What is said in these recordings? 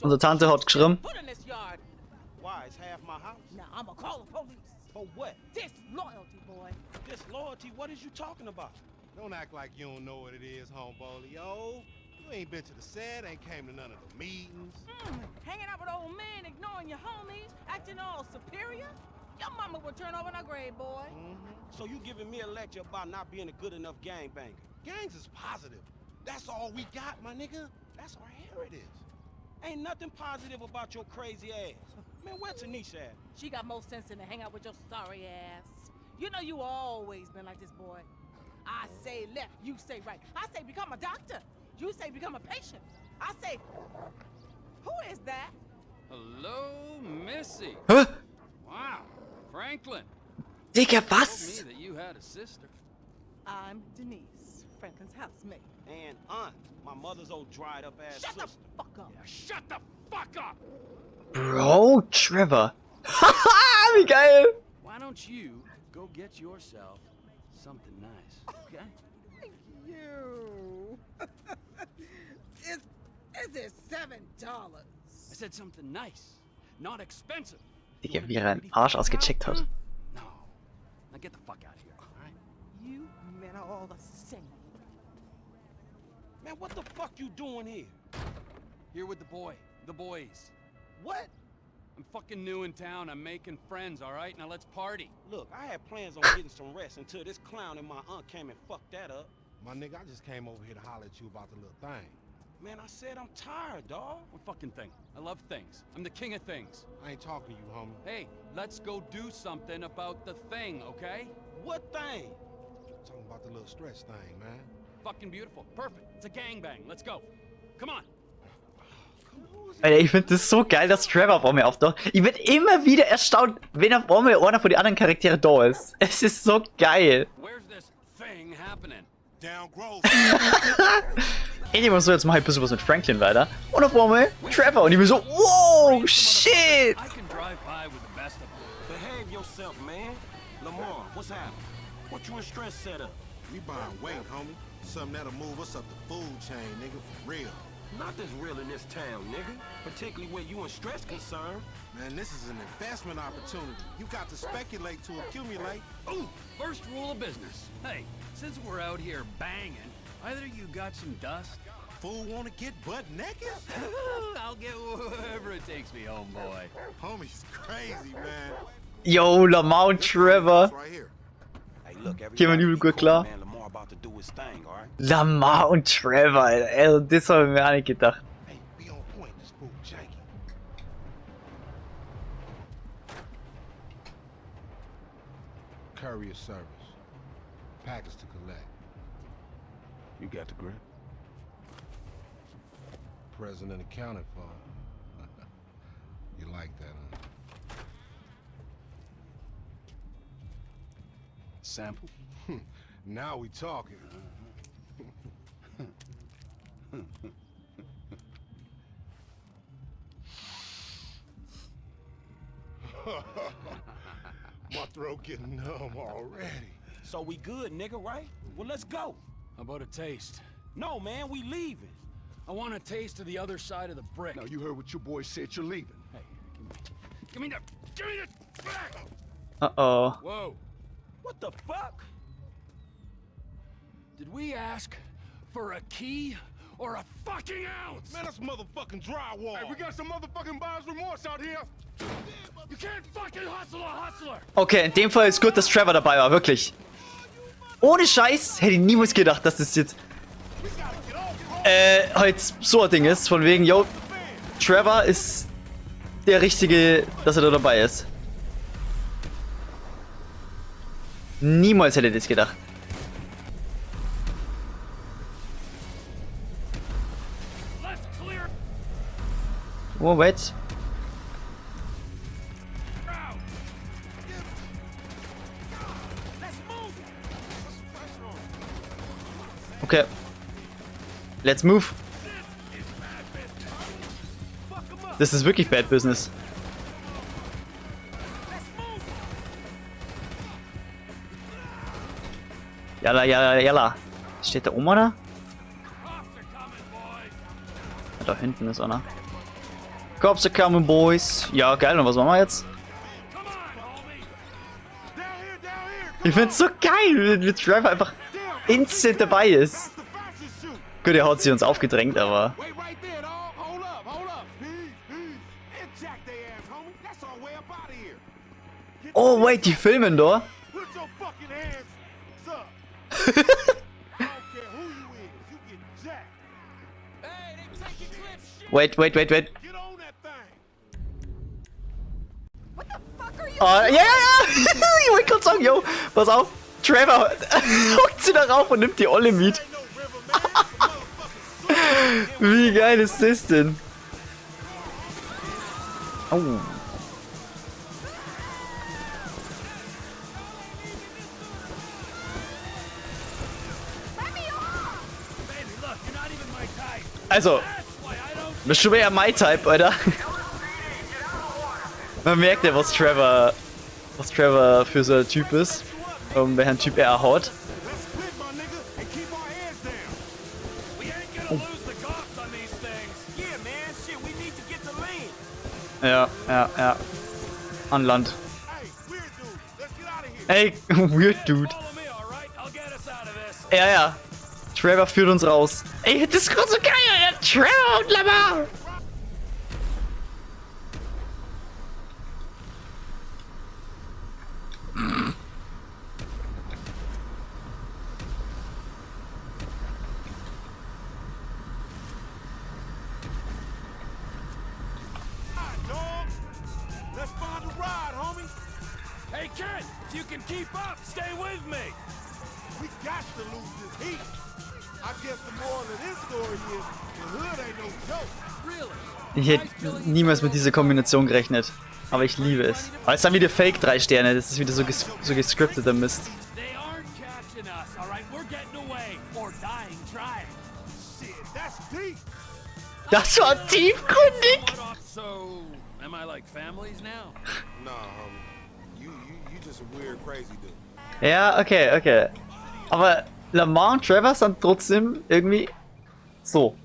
Unsere Tante hat geschrieben. Put in this yard. Why? It's half my house. Now I'ma call the police. For what? Disloyalty, boy. Disloyalty? What is you talking about? Don't act like you don't know what it is, homeboy. Yo, you ain't been to the set, ain't came to none of the meetings. Hanging out with old men, ignoring your homies, acting all superior. Your mama will turn over in her grave, boy. So you giving me a lecture about not being a good enough gangbanger? Gangs is positive. That's all we got, my nigga. That's our heritage. Ain't nothing positive about your crazy ass. Man, where Tanisha at? She got more sense than to hang out with your sorry ass. You know you always been like this, boy. I say left, you say right. I say become a doctor. You say become a patient. I say, who is that? Hello, Missy. Hä? Wow, Franklin. Digga, Told me was? that you had a sister. I'm Denise, Franklin's housemate. And aunt, my mother's old dried up ass Shut the sister. fuck up. Yeah, shut the fuck up. Bro, Trevor. Haha, wie geil. Why don't you go get yourself something nice, okay? Thank you. Is it $7? I said something nice, not expensive. Digga, wie er einen Arsch ausgecheckt hat. No. Now get the fuck out of here, all right? You men are all the same. Man, what the fuck you doing here? Here with the boys. What? I'm fucking new in town. I'm making friends, all right? Now let's party. Look, I had plans on getting some rest until this clown and my aunt came and fucked that up. My nigga, I just came over here to holler at you about the little thing. Man, I said I'm tired, dawg. What fucking thing? I love things. I'm the king of things. I ain't talking to you, homie. Hey, let's go do something about the thing, okay? What thing? Talking about the little stretch thing, man. Fucking beautiful. Perfect. It's a gangbang. Let's go. Come on. Alter, ich finde das so geil, dass Trevor vor mir auftaucht. Ich bin immer wieder erstaunt, wenn er vor mir einer von den anderen Charakteren da ist. Es ist so geil. Where's this thing happening? Down Grove. Ich muss so, jetzt mache ich ein bisschen was mit Franklin weiter. Und auf einmal Trevor. Und ich bin so, wow, shit. I can drive by with the best of them. Behave yourself, man. Lamar, what's happening? What you and Stress set up? We buying weight, homie. Something that'll move us up the food chain, nigga, for real. Nothing's real in this town, nigga. Particularly where you and Stress concerned. Man, this is an investment opportunity. You got to speculate to accumulate. Ooh, first rule of business. Hey, since we're out here banging, either you got some dust. Fool wanna get butt naked? I'll get wherever it takes me, homeboy. Homie's crazy, man. Yo, Lamar und Trevor. Right here. Hey, look, Gehen wir übel gut klar. man. Lamar about to do his thing, all right? Lamar und Trevor, Alter. Also, das habe ich mir auch nicht gedacht. Hey, be on point, this fool janky. Courier service. Package to collect. You got the grip? Present and accounted for. You like that, huh? Sample? Now we talking. My throat getting numb already. So we good, nigga, right? Well, let's go. How about a taste? No, man, we leaving. I want a taste of the other side of the brick. Now you heard what your boy said. You're leaving. Hey, give me the back! Uh-oh. Whoa, What the fuck? did we ask for a key or a fucking ounce? Man, that's motherfucking drywall. Hey, we got some motherfucking buyer's remorse out here. You can't fucking hustle a hustler! Okay, in dem Fall ist gut, dass Trevor dabei war, wirklich. Ohne Scheiß hätte ich niemals gedacht, dass das jetzt halt so ein Ding ist, von wegen, yo, Trevor ist der Richtige, dass er da dabei ist. Niemals hätte ich das gedacht. Let's clear Oh, wait. out! Okay. Let's move. Das ist wirklich Bad Business. Jalla, jalla, jalla. Steht da oben einer? Cops are coming, boys! Da hinten ist einer. Cops are coming, boys. Ja, geil. Und was machen wir jetzt? Ich find's so geil, wie Trevor einfach instant dabei ist. Gut, er hat sie uns aufgedrängt, aber... Wait right there, dog. Hold up, hold up. And jack their ass, homie. That's our way up out of here. Oh, wait, die filmen da. Put your fucking hands up. I don't care who you is. You get jacked. Hey, they taking clips. Shit. Wait. Get on that thing. What the fuck are you Oh, ja. Ich wollte gerade sagen, yo, pass auf. Trevor hockt sie da rauf und nimmt die Olle mit. Ain't no river, man. Motherfucking suck. Wie geil ist das denn? Oh. Baby, look, you're not even my type. Also, That's why I don't. bist schon eher my Type, Alter. Man merkt ja, was Trevor für so ein Typ ist. Welchen Typ er haut. Let's split, my nigga, and keep our heads down. We ain't gonna lose the cops on these things. Yeah, man. Shit, we need to get to land. Ja. An Land. Hey, weird dude. Let's get out of here. Ey, weird Dude. Follow me, all right? I'll get us out of this. Ja. Trevor führt uns raus. Ey, das ist gerade so geil, Alter. Trevor und Lamar. Dog. Let's find a ride, homie. Hey, kid, if you can keep up, stay with me. We got to lose this heat. I guess the moral of this story is the hood ain't no joke. Really? Ich hätte niemals mit dieser Kombination gerechnet. Aber ich liebe es. Aber es sind wieder Fake 3 Sterne. Das ist wieder so gescripteter Mist. They aren't catching us, all right? We're getting away or dying trying. Shit, that's deep. Das war tiefgründig. So, am I like families now? Nah, homie. You just a weird, crazy dude. Ja, okay. Aber Lamar und Trevor sind trotzdem irgendwie so.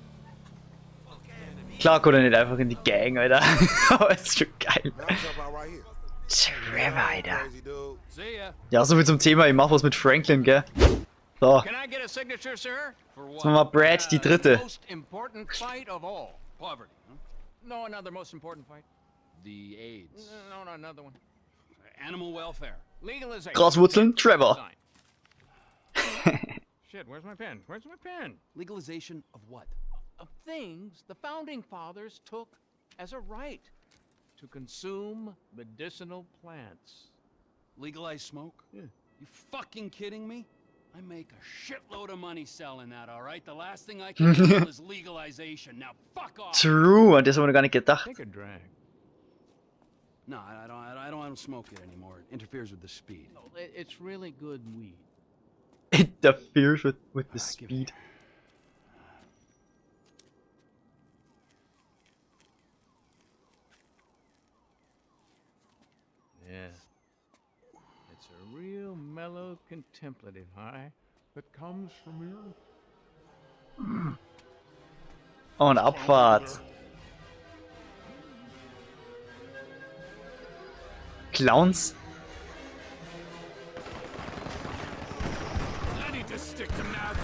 Klar kommt er nicht einfach in die Gang, Alter. Aber es ist schon geil. Now jump out right here. Trevor, Alter. Crazy dude. See ya. Ja, soviel zum Thema. Ich mach was mit Franklin, gell? So. Can I get a signature, sir? For what? Jetzt machen wir Brad, die dritte. Most important fight of all. Poverty. Huh? No, another most important fight. The AIDS. No, another one. Animal welfare. Legalization. Graswurzeln, Trevor. Sign. Shit, where's my pen? Where's my pen? Legalization of what? Of things the founding fathers took as a right to consume medicinal plants. Legalize smoke? Yeah. You fucking kidding me? I make a shitload of money selling that, all right? The last thing I can do is legalization. Now fuck off. True, an das haben wir gar nicht gedacht. Take a drag. No, I don't smoke it anymore. It interferes with the speed. It's really good weed. Interferes with the Give speed. it. Yeah. It's a real mellow contemplative high that comes from your... Und Abfahrt. Clowns? I need to stick to math.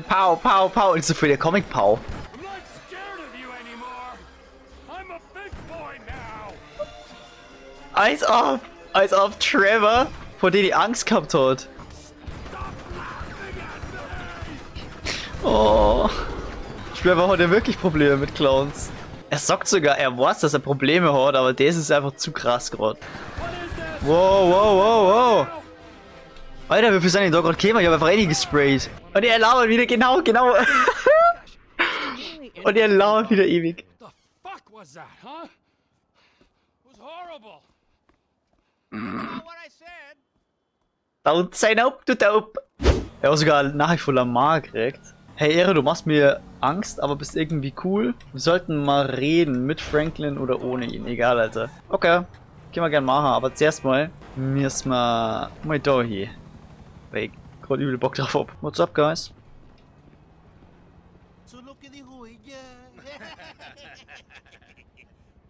Pow. Ist so für der Comic-Pow. I'm not scared of you anymore. I'm a big boy now. Als ob Trevor, vor dem die Angst gehabt hat. Stop laughing at me. Oh. Trevor hat ja wirklich Probleme mit Clowns. Er sagt sogar, er weiß, dass er Probleme hat, aber das ist einfach zu krass gerade. What is this? Wow. Alter, wie viel sind denn da gerade gekommen? Ich habe einfach reingesprayt. Und er lauert wieder, genau. Und er lauert wieder ewig. What the fuck was that, huh? It was horrible. Not what I said. Don't say nope to dope. Er hat sogar eine Nachricht von Lamar gekriegt. Hey Ehre, du machst mir Angst, aber bist irgendwie cool. Wir sollten mal reden, mit Franklin oder ohne ihn. Egal, Alter. Okay, können wir gerne machen, aber zuerst mal müssen wir mal da hier. Weil ich gerade übel Bock drauf hab. What's up, guys? So look at the hood, yeah.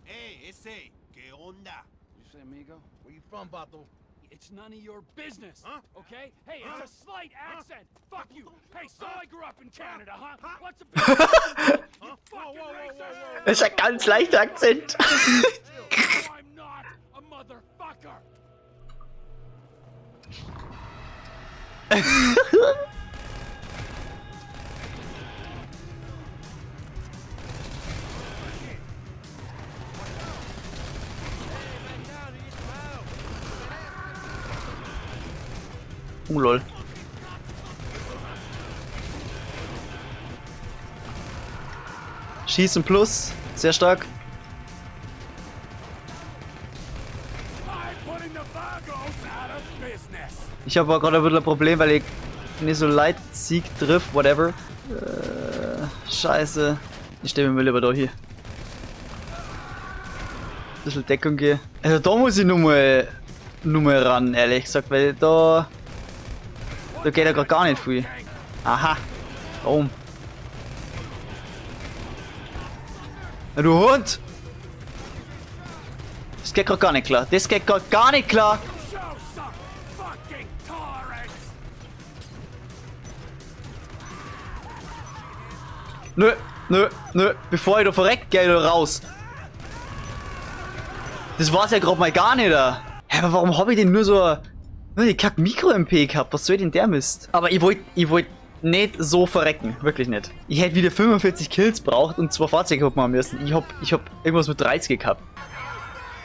Hey, ese, ¿qué onda? You say amigo? Where you from, Bato? It's none of your business, Huh? okay? Hey, it's a slight accent. Fuck you. Hey, so I grew up in Canada, huh? What's a You fucking racist! Das ist ein ganz leichter Akzent. No, I'm not a motherfucker. Oh lol. Schießen plus, sehr stark. I'm putting the Vagos out of business. Ich habe aber gerade ein bisschen ein Problem, weil ich nicht so leicht Sieg trifft, whatever. Scheiße. Ich stelle mir mal lieber da hier. Bisschen Deckung hier. Also da muss ich nur mal ran, ehrlich gesagt, weil da geht ja gerade gar nicht viel. Aha. Warum? Ja, du Hund! Das geht gerade gar nicht klar. Das geht gerade gar nicht klar. Show some fucking tolerance. Nö, nö, nö. Bevor ich da verreckt, geh ich da raus. Das war's ja gerade mal gar nicht da. Hä, aber warum hab ich denn nur die kack Mikro-MP gehabt? Was soll denn der Mist? Aber ich wollt nicht so verrecken. Wirklich nicht. Ich hätte wieder 45 Kills braucht und 2 Fahrzeuge haben müssen. Ich hab irgendwas mit 30 gehabt.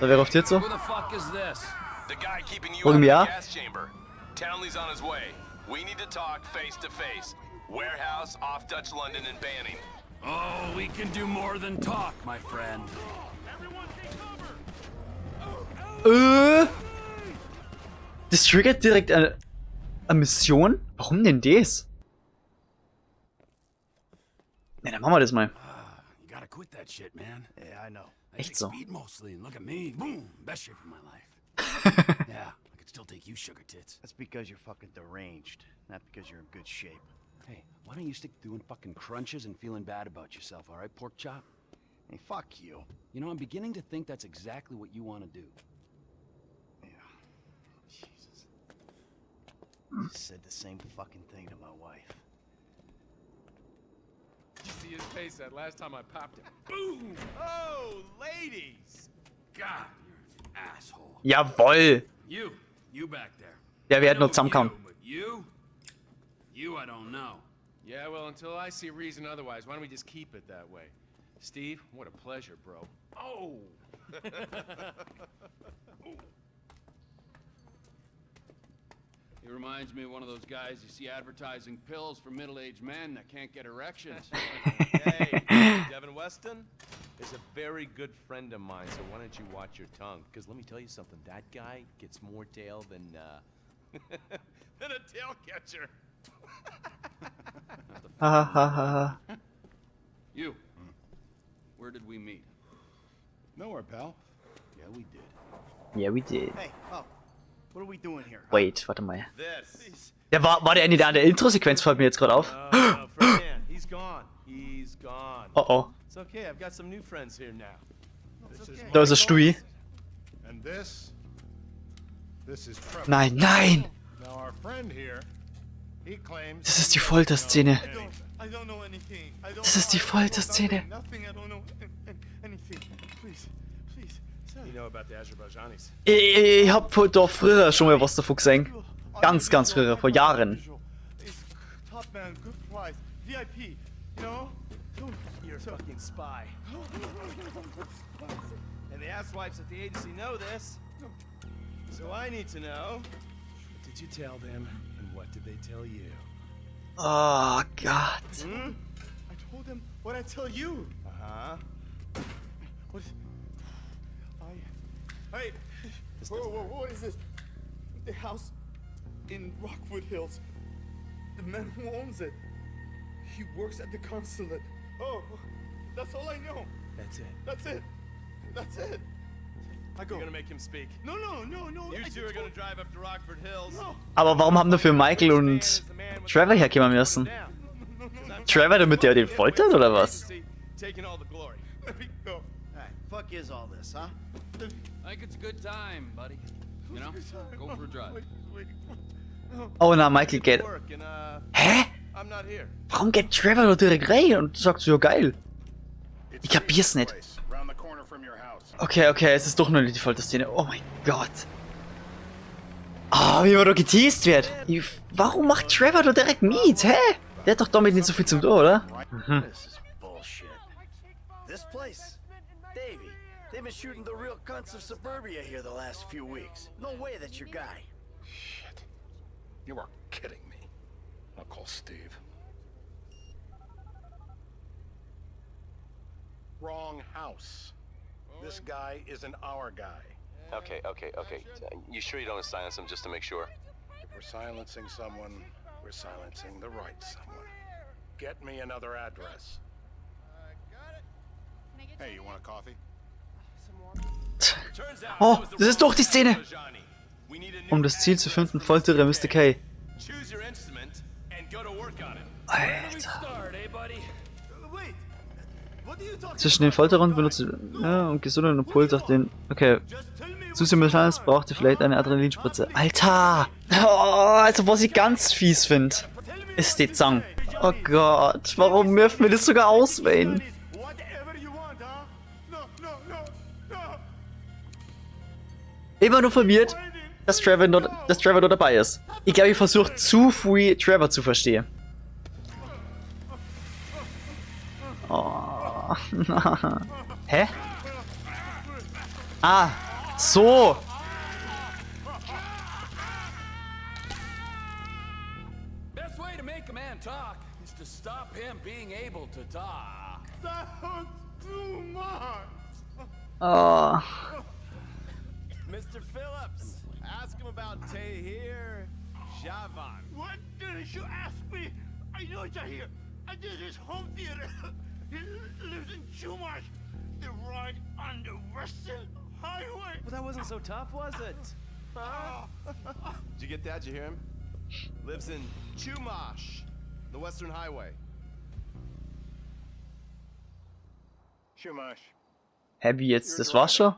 Da wäre auf dir so. Who the fuck is this? The guy keeping you Warum out of ja? the gas chamber. Townley's on his way. We need to talk face to face. Warehouse off Dutch London and Banning. Oh, we can do more than talk, my friend. Das triggert direkt eine Mission? Warum denn das? Ne, dann machen wir das mal. You gotta quit that shit, man. Yeah, I know. I Echt take so. speed mostly, and look at me. Boom! Best shape of my life. Yeah, I could still take you, sugar tits. That's because you're fucking deranged, not because you're in good shape. Hey, why don't you stick to doing fucking crunches and feeling bad about yourself, all right, pork chop? Hey, fuck you. You know, I'm beginning to think that's exactly what you want to do. Yeah. Jesus. Just said the same fucking thing to my wife. You see his face that last time I popped him. Boom! Oh, ladies! God, you're an asshole. Jawoll! You back there. Ja, wir I hätten noch know zusammenkommen. you, but you, I don't know. Yeah, well, until I see reason otherwise, why don't we just keep it that way? Steve, what a pleasure, bro. Oh! He reminds me of one of those guys you see advertising pills for middle-aged men that can't get erections. Hey, Devin Weston is a very good friend of mine, so why don't you watch your tongue? Because let me tell you something, that guy gets more tail than than a tail catcher. Hahaha. You, where did we meet? Nowhere, pal. Yeah, we did. Yeah, we did. Hey, oh, what are we doing here? Wait, warte mal. This. Der war der Ende der Intro-Sequenz, fällt mir jetzt gerade auf. No, Ferdinand, he's gone. He's gone. Oh oh. It's okay, I've got some new friends here now. This is Da ist der Stui. And this is Trevor. Nein, nein! Now our friend here, he claims Das ist die Folterszene. I don't know anything. I don't Das ist die Folterszene. Nothing. I don't know anything. Please, please. You know about the Azerbaijanis. Ich hab da früher schon mal was davon gesehen. Ganz, ganz früher, vor Jahren. It's top man, good price, VIP. You know? You're a fucking spy. And the asswipes at the agency know this. So I need to know, what did you tell them, and what did they tell you? Oh Gott. Hmm? I told them what I tell you. Uh-huh. What is... Hey! Whoa, what is this? The house in Rockwood Hills. The man who owns it. He works at the consulate. Oh, that's all I know. That's it. That's it. That's it. I go. You're gonna make him speak. No. You two are gonna drive up to Rockford Hills. No. Aber warum haben dafür Michael und Trevor herkommen müssen? Trevor, damit der den foltert oder was? taking all the glory. Let me go. Alright, fuck is all this, huh? I think it's a good time, buddy. You know, go for a drive. Wait. Oh na, Michael geht. Work and, Hä? I'm not here. Warum geht Trevor da direkt rein und sagt so, ja geil? Ich kapier's nicht. Round the corner from your house. Okay, es ist doch nur die Folterszene. Oh mein Gott. Ah, wie man da geteased wird. Warum macht Trevor da direkt mit, hä? Der hat doch damit nicht so viel zum tun, oder? Mhm. This is bullshit. This place? Davey, they've been shooting the real cunts of suburbia here the last few weeks. No way that's your guy. Shit. You are kidding me. I'll call Steve. Wrong house. This guy isn't our guy. Okay. You sure you don't silence him just to make sure? If we're silencing someone, we're silencing the right someone. Get me another address. Hey, you want a coffee? Turns out Oh, that was the das ist doch die wrong Szene. Johnny. We need a new Um das Ziel zu finden, foltere Mr. K. Choose your instrument and go to work on it. Alter. Start, eh, buddy? Wait. What are you talking Zwischen den Folterern benutze und gesunden Impuls auf den... Okay. Zusimultanes brauchte vielleicht eine Adrenalinspritze. Alter! Oh, also was ich ganz fies finde, ist die Zang. Oh Gott, warum dürfen wir das sogar auswählen? Whatever you want, huh? No. Immer nur verwirrt, dass Trevor dort dabei ist. Ich glaube, ich versuche zu früh Trevor zu verstehen. Oh. Hä? Ah, so. Best way to make a man talk is to stop him being able to talk. That was too much. Oh. Mr. Phillips, ask him about Tahir Javan. What did you ask me? I know you're here. I did his home theater. He lives in Chumash. They're right on the Western Highway. Well, that wasn't so tough, was it? Huh? Did you get that? Did you hear him? Lives in Chumash, the Western Highway. Shumash, Hä, wie jetzt? Das war's schon?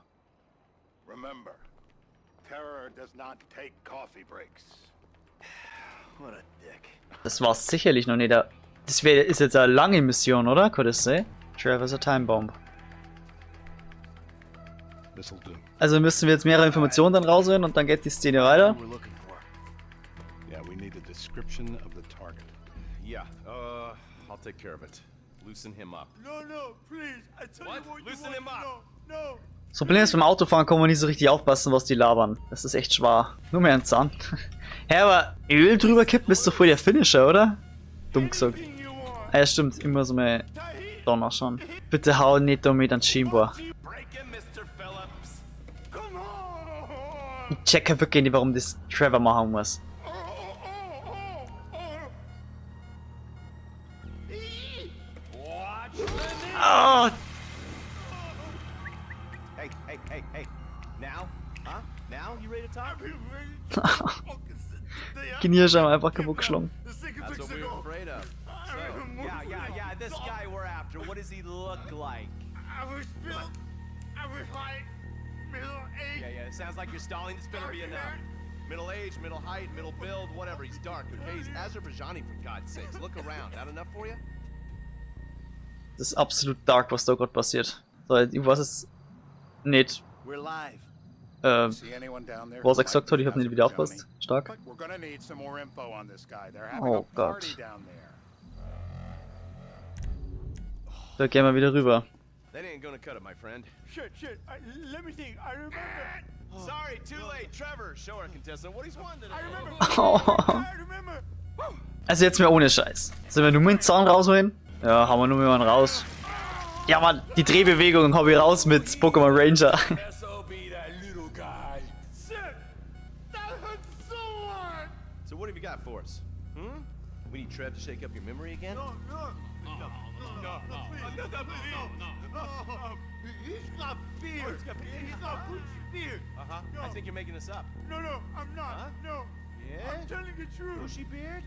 remember, terror does not take coffee breaks. What a dick. Das war's sicherlich noch nicht. Das ist jetzt eine lange Mission, oder? Kann das sein? Trevor's a Time Bomb. This'll do. Also müssen wir jetzt mehrere Informationen dann rausholen und dann geht die Szene weiter. We're looking for. Yeah, we need a description of the target. Yeah, I'll take care of it. Loosen him up. No, please. I tell What? you what Loosen you him want. up. No. Das Problem ist, beim Autofahren kann man nicht so richtig aufpassen, was die labern. Das ist echt schwer. Nur mehr ein Zahn. Hä, aber Öl drüber kippen ist doch voll der Finisher, oder? Dumm gesagt. Anything you want. Ah ja, stimmt. Immer so mehr Donner schon. Bitte hau nicht damit ans Schienbar. Break him, Mr. Phillips. Come on. Ich checke wirklich nicht, warum das Trevor machen muss. Watch the Oh, Hey. Now? Huh? Now? You ready to talk? Knirsch haben einfach kaputt geschlagen. That's what we were afraid of. So, yeah, this guy we're after, what does he look like? I was built. I was high. Middle age. Yeah, it sounds like you're stalling. This better be enough. Middle age, middle height, middle build, whatever. He's dark, okay? He's Azerbaijani, for God's sakes. Look around. That enough for you? Das ist absolut dark, was da gerade passiert. So, ich weiß es nicht, We're live. See anyone down there? was who er gesagt might hat. Ich habe be nicht wieder Johnny? aufgepasst. Stark. But we're gonna need some more info on this guy. They're having Oh a party Gott. down there. Da gehen wir wieder rüber. That ain't gonna cut it, my friend. Shit. Let me think. I remember. Sorry, too late. Trevor, show our contestant what he's won today. I remember. Oh. I remember. Also jetzt mal ohne Scheiß. Sollen wir nur mit den Zahn rausholen? Ja, haben wir nur mal einen raus. Ja Mann, die Drehbewegung habe ich raus mit Pokémon Ranger. SOB, that little guy. Shit. That hurts so hard. So what have you got for us? We need Trev to shake up your memory again? No. He's got beard. he's got beard? He's got Gucci beard. Uh-huh. No. I think you're making this up. No, I'm not. Huh? No. Yeah? I'm telling the truth. Bushy beard?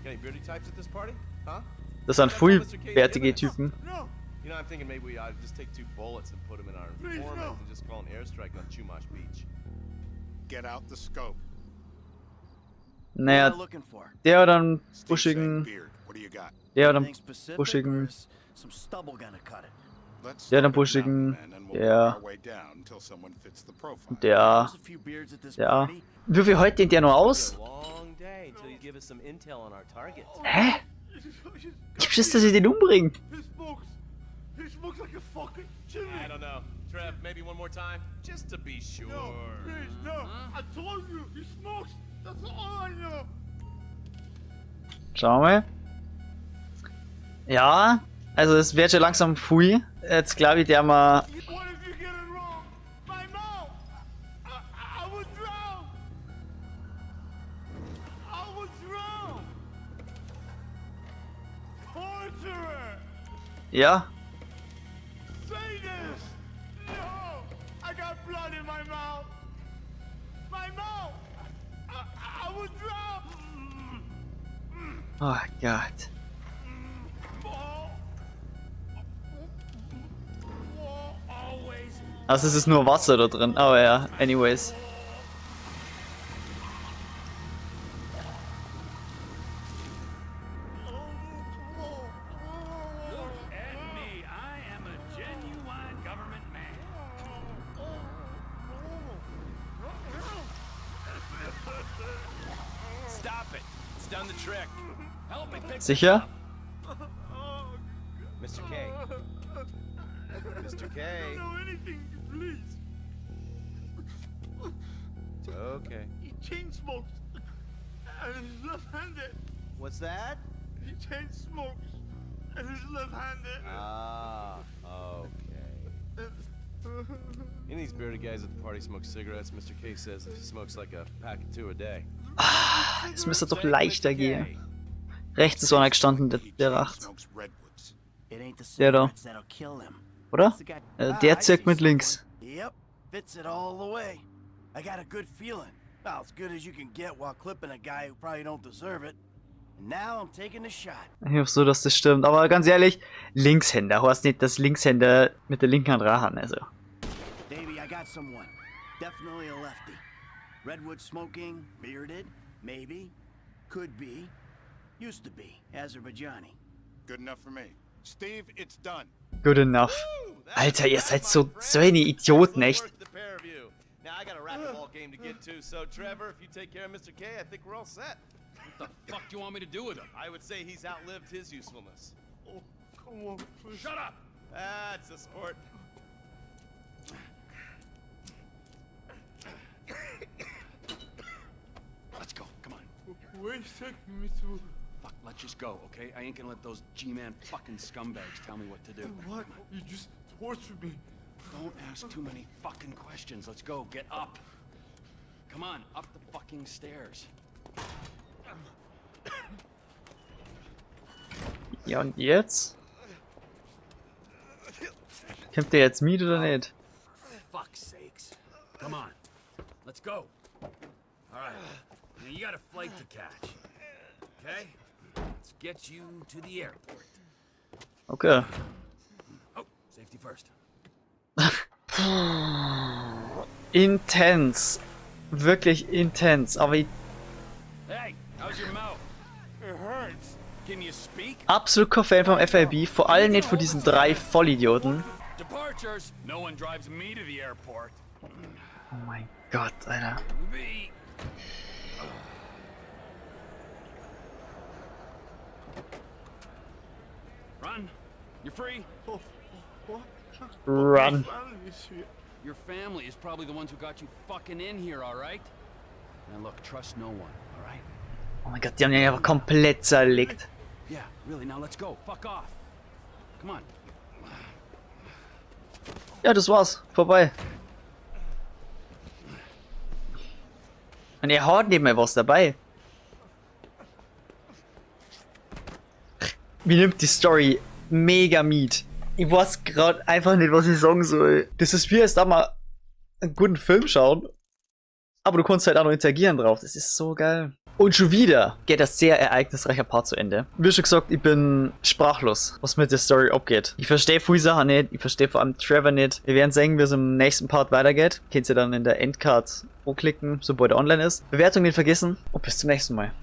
Got any beardy types at this party? Huh? Das sind vollbärtige Typen. No. You know, I'm thinking maybe we ought to just take 2 bullets and put them in our informant and just call an airstrike on Chumash Beach. Get out the scope. Naja, looking for? der hat einen Steve buschigen, Beard, what do you got? der hat einen Anything specific, buschigen, or is some stubble gonna cut it? Let's der hat einen start at buschigen, Mountain Man, and we'll der, work our way down until someone fits the profile. der, There's a few beards at this ja. party. Wie viel hält den der nur aus? A long day until you give us some intel on our target. Hä? Ich hab Schiss, dass ich den umbringe. He smokes like a fucking chimney. I don't know. Trev, maybe one more time? Just to be sure. No, please, no. I told you, he smokes. That's all I know. Schauen wir. Ja, also es wird schon langsam pfui. Jetzt glaube ich, der mal. What if you get it wrong? My mouth. I would drown. I would drown. Torturer. Ja. Say this. No. I got blood in my mouth. My mouth. I would drown. Oh Gott. Also es ist nur Wasser da drin. Aber ja, anyways. And me, I am a genuine government man. Stop it. It's done the trick. Help me pick Sicher? Mr. K. Mr. K. know anything, please. Okay. He chain smokes. And he's left-handed. What's that? He chain smokes. And he's left-handed. Ah, okay. Any of these bearded guys at the party smoke cigarettes. Mr. K says he smokes like a pack of 2 a day. Es müsste doch leichter gehen. Rechts ist so einer gestanden, der Racht. Smokes redwoods. It ain't the Der da. cigarettes that'll kill him. Oder? It's the guy- Der I zirkt see mit someone. links. Yep, fits it all the way. I got a good feeling. About as good as you can get while clipping a guy who probably don't deserve it. And now I'm taking a shot. Ich hoffe so, dass das stimmt. Aber ganz ehrlich, Linkshänder. Heißt nicht, dass Linkshänder mit der linken Hand rachen. Also. Davey, I got someone. Definitely a lefty. Redwood smoking, bearded, maybe, could be, used to be, Azerbaijani. Good enough for me. Steve, it's done. Good enough. Alter, ihr seid so eine Idioten, echt. Now I got a racquetball game to get to, so Trevor, if you take care of Mr. K, I think we're all set. What the fuck do you want me to do with him? I would say he's outlived his usefulness. Oh, come on, please. Shut up! That's a sport. Let's go, come on. Where you taking me to? Fuck, let's just go, okay? I ain't gonna let those G-Man fucking scumbags tell me what to do. What? You just tortured me. Don't ask too many fucking questions. Let's go, get up. Come on, up the fucking stairs. Ja, und jetzt? Kämpft der jetzt mit oder nicht? Fuck's sakes. Come on, let's go. All right, now you got a flight to catch. Okay? Let's get you to the airport. Okay. Oh, safety first. Intens. Wirklich intens. Aber ich Hey, how's your mouth? It hurts. Can you speak? absolut kein Fan vom FIB. Vor allem nicht von diesen 3 Vollidioten. Departures. No one drives me to the airport. Oh mein Gott, Alter. Me. Run. You're free. Run. Your family is probably the ones who got you fucking in here, all right? Now look, trust no one, all right? Oh mein Gott, die haben ihn einfach komplett zerlegt. Yeah, really, now let's go. Fuck off. Come on. Ja, das war's. Vorbei. Und er hat nicht mehr was dabei. Mir nimmt die Story mega mit. Ich weiß gerade einfach nicht, was ich sagen soll. Das ist wie als da mal einen guten Film schauen. Aber du kannst halt auch noch interagieren drauf. Das ist so geil. Und schon wieder geht das sehr ereignisreicher Part zu Ende. Wie schon gesagt, ich bin sprachlos, was mit der Story abgeht. Ich verstehe viele Sachen nicht, ich verstehe vor allem Trevor nicht. Wir werden sehen, wie es im nächsten Part weitergeht. Könnt ihr dann in der Endcard anklicken, sobald er online ist. Bewertung nicht vergessen und bis zum nächsten Mal.